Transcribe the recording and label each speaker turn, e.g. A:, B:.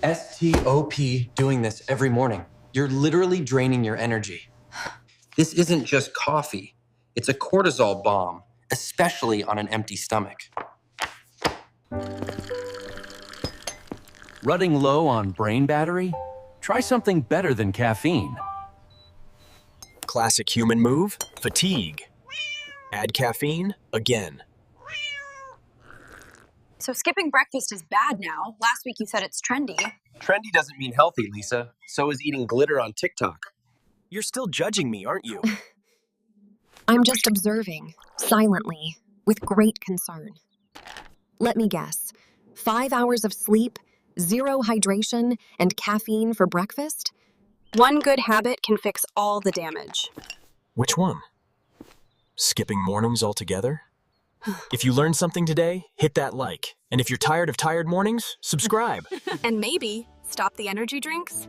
A: STOP doing this every morning. You're literally draining your energy. This isn't just coffee. It's a cortisol bomb, especially on an empty stomach.
B: Running low on brain battery? Try something better than caffeine.
C: Classic human move, fatigue. Add caffeine again.
D: So skipping breakfast is bad now. Last week you said it's trendy.
A: Trendy doesn't mean healthy, Lisa. So is eating glitter on TikTok.
C: You're still judging me, aren't you?
E: I'm just observing, silently, with great concern. Let me guess. 5 hours of sleep, 0 hydration, and caffeine for breakfast?
D: One good habit can fix all the damage.
C: Which one? Skipping mornings altogether? If you learned something today, hit that like. And if you're tired of tired mornings, subscribe.
D: And maybe stop the energy drinks?